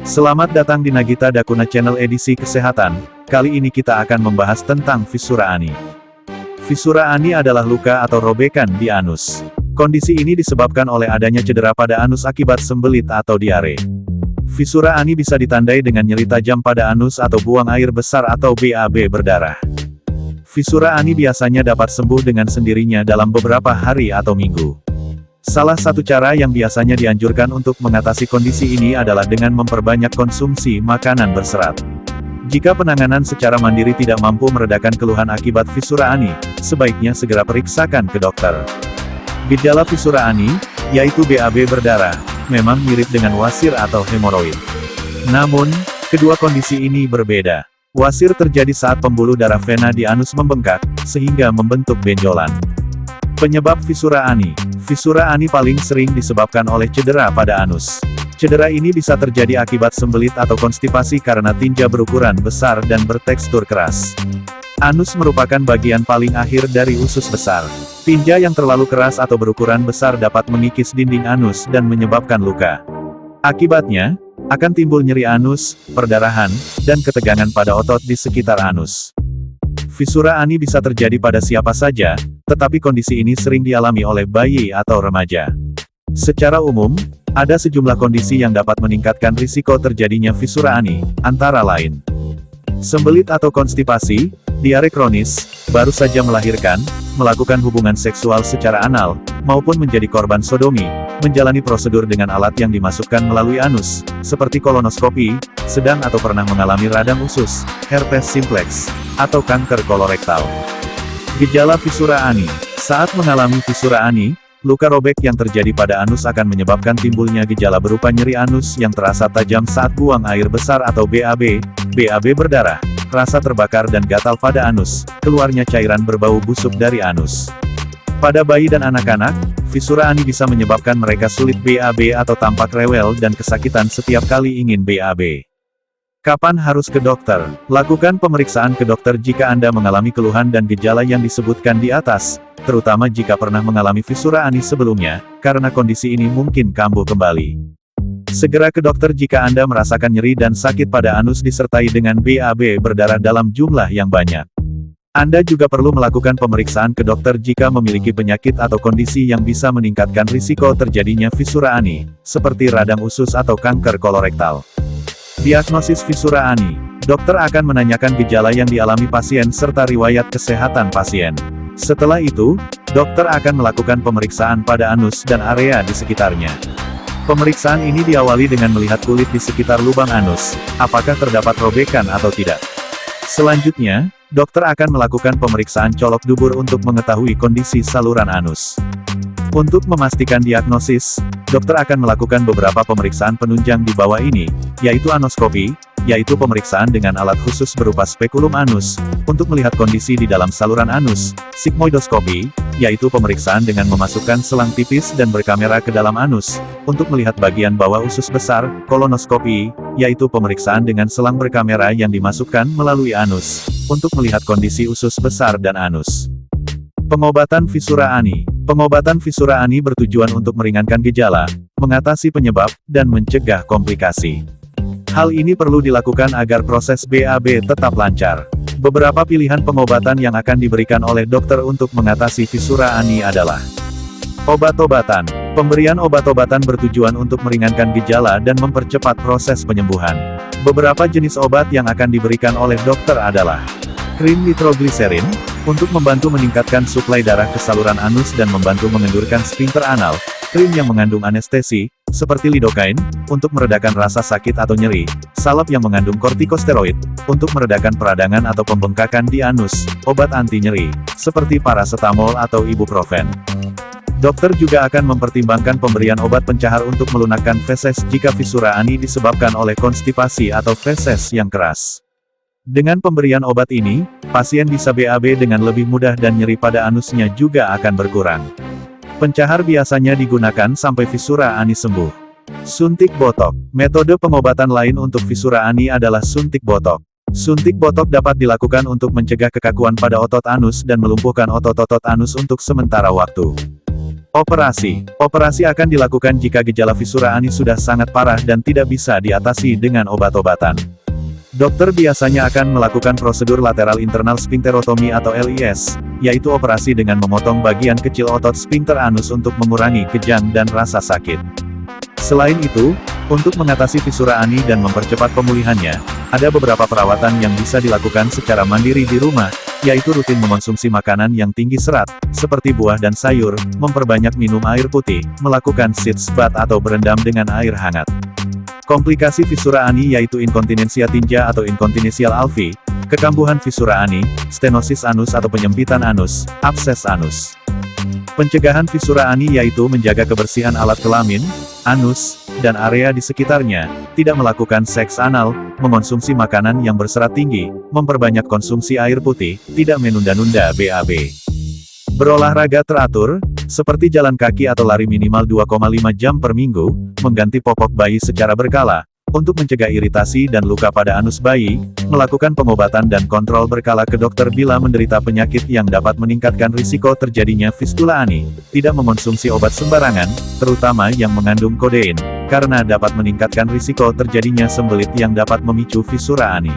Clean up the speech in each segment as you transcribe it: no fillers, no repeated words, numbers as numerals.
Selamat datang di Nagita Dakuna Channel edisi kesehatan. Kali ini kita akan membahas tentang fisura ani. Fisura ani adalah luka atau robekan di anus. Kondisi ini disebabkan oleh adanya cedera pada anus akibat sembelit atau diare. Fisura ani bisa ditandai dengan nyeri tajam pada anus atau buang air besar atau BAB berdarah. Fisura ani biasanya dapat sembuh dengan sendirinya dalam beberapa hari atau minggu. Salah satu cara yang biasanya dianjurkan untuk mengatasi kondisi ini adalah dengan memperbanyak konsumsi makanan berserat. Jika penanganan secara mandiri tidak mampu meredakan keluhan akibat fisura ani, sebaiknya segera periksakan ke dokter. Gejala fisura ani, yaitu BAB berdarah, memang mirip dengan wasir atau hemoroid. Namun, kedua kondisi ini berbeda. Wasir terjadi saat pembuluh darah vena di anus membengkak, sehingga membentuk benjolan. Penyebab fisura ani. Fisura ani paling sering disebabkan oleh cedera pada anus. Cedera ini bisa terjadi akibat sembelit atau konstipasi karena tinja berukuran besar dan bertekstur keras. Anus merupakan bagian paling akhir dari usus besar. Tinja yang terlalu keras atau berukuran besar dapat mengikis dinding anus dan menyebabkan luka. Akibatnya, akan timbul nyeri anus, perdarahan, dan ketegangan pada otot di sekitar anus. Fisura ani bisa terjadi pada siapa saja, tetapi kondisi ini sering dialami oleh bayi atau remaja. Secara umum, ada sejumlah kondisi yang dapat meningkatkan risiko terjadinya fisura ani, antara lain sembelit atau konstipasi, diare kronis, baru saja melahirkan, melakukan hubungan seksual secara anal, maupun menjadi korban sodomi, menjalani prosedur dengan alat yang dimasukkan melalui anus, seperti kolonoskopi, sedang atau pernah mengalami radang usus, herpes simplex, atau kanker kolorektal. Gejala fisura ani. Saat mengalami fisura ani, luka robek yang terjadi pada anus akan menyebabkan timbulnya gejala berupa nyeri anus yang terasa tajam saat buang air besar atau BAB, BAB berdarah, rasa terbakar dan gatal pada anus, keluarnya cairan berbau busuk dari anus. Pada bayi dan anak-anak, fisura ani bisa menyebabkan mereka sulit BAB atau tampak rewel dan kesakitan setiap kali ingin BAB. Kapan harus ke dokter? Lakukan pemeriksaan ke dokter jika Anda mengalami keluhan dan gejala yang disebutkan di atas, terutama jika pernah mengalami fisura ani sebelumnya, karena kondisi ini mungkin kambuh kembali. Segera ke dokter jika Anda merasakan nyeri dan sakit pada anus disertai dengan BAB berdarah dalam jumlah yang banyak. Anda juga perlu melakukan pemeriksaan ke dokter jika memiliki penyakit atau kondisi yang bisa meningkatkan risiko terjadinya fisura ani, seperti radang usus atau kanker kolorektal. Diagnosis fisura ani. Dokter akan menanyakan gejala yang dialami pasien serta riwayat kesehatan pasien. Setelah itu, dokter akan melakukan pemeriksaan pada anus dan area di sekitarnya. Pemeriksaan ini diawali dengan melihat kulit di sekitar lubang anus, apakah terdapat robekan atau tidak. Selanjutnya, dokter akan melakukan pemeriksaan colok dubur untuk mengetahui kondisi saluran anus. Untuk memastikan diagnosis, dokter akan melakukan beberapa pemeriksaan penunjang di bawah ini, yaitu anoskopi, yaitu pemeriksaan dengan alat khusus berupa spekulum anus, untuk melihat kondisi di dalam saluran anus, sigmoidoskopi, yaitu pemeriksaan dengan memasukkan selang tipis dan berkamera ke dalam anus, untuk melihat bagian bawah usus besar, kolonoskopi, yaitu pemeriksaan dengan selang berkamera yang dimasukkan melalui anus, untuk melihat kondisi usus besar dan anus. Pengobatan fisura ani. Pengobatan fisura ani bertujuan untuk meringankan gejala, mengatasi penyebab, dan mencegah komplikasi. Hal ini perlu dilakukan agar proses BAB tetap lancar. Beberapa pilihan pengobatan yang akan diberikan oleh dokter untuk mengatasi fisura ani adalah obat-obatan. Pemberian obat-obatan bertujuan untuk meringankan gejala dan mempercepat proses penyembuhan. Beberapa jenis obat yang akan diberikan oleh dokter adalah krim nitrogliserin, untuk membantu meningkatkan suplai darah ke saluran anus dan membantu mengendurkan sphinkter anal, krim yang mengandung anestesi, seperti lidocaine, untuk meredakan rasa sakit atau nyeri, salep yang mengandung kortikosteroid, untuk meredakan peradangan atau pembengkakan di anus, obat anti nyeri, seperti paracetamol atau ibuprofen. Dokter juga akan mempertimbangkan pemberian obat pencahar untuk melunakkan feses jika fisura ani disebabkan oleh konstipasi atau feses yang keras. Dengan pemberian obat ini, pasien bisa BAB dengan lebih mudah dan nyeri pada anusnya juga akan berkurang. Pencahar biasanya digunakan sampai fisura ani sembuh. Suntik botok. Metode pengobatan lain untuk fisura ani adalah suntik botok. Suntik botok dapat dilakukan untuk mencegah kekakuan pada otot anus dan melumpuhkan otot-otot anus untuk sementara waktu. Operasi. Operasi akan dilakukan jika gejala fisura ani sudah sangat parah dan tidak bisa diatasi dengan obat-obatan. Dokter biasanya akan melakukan prosedur lateral internal sphincterotomy atau LIS, yaitu operasi dengan memotong bagian kecil otot sphincter anus untuk mengurangi kejang dan rasa sakit. Selain itu, untuk mengatasi fisura ani dan mempercepat pemulihannya, ada beberapa perawatan yang bisa dilakukan secara mandiri di rumah, yaitu rutin mengonsumsi makanan yang tinggi serat, seperti buah dan sayur, memperbanyak minum air putih, melakukan sitz bath atau berendam dengan air hangat. Komplikasi fisura ani yaitu inkontinensia tinja atau inkontinensial alvi, kekambuhan fisura ani, stenosis anus atau penyempitan anus, abses anus. Pencegahan fisura ani yaitu menjaga kebersihan alat kelamin, anus, dan area di sekitarnya, tidak melakukan seks anal, mengonsumsi makanan yang berserat tinggi, memperbanyak konsumsi air putih, tidak menunda-nunda BAB. Berolahraga teratur, seperti jalan kaki atau lari minimal 2,5 jam per minggu, mengganti popok bayi secara berkala, untuk mencegah iritasi dan luka pada anus bayi, melakukan pengobatan dan kontrol berkala ke dokter bila menderita penyakit yang dapat meningkatkan risiko terjadinya fistula ani, tidak mengonsumsi obat sembarangan, terutama yang mengandung kodein, karena dapat meningkatkan risiko terjadinya sembelit yang dapat memicu fisura ani.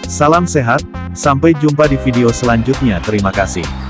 Salam sehat, sampai jumpa di video selanjutnya. Terima kasih.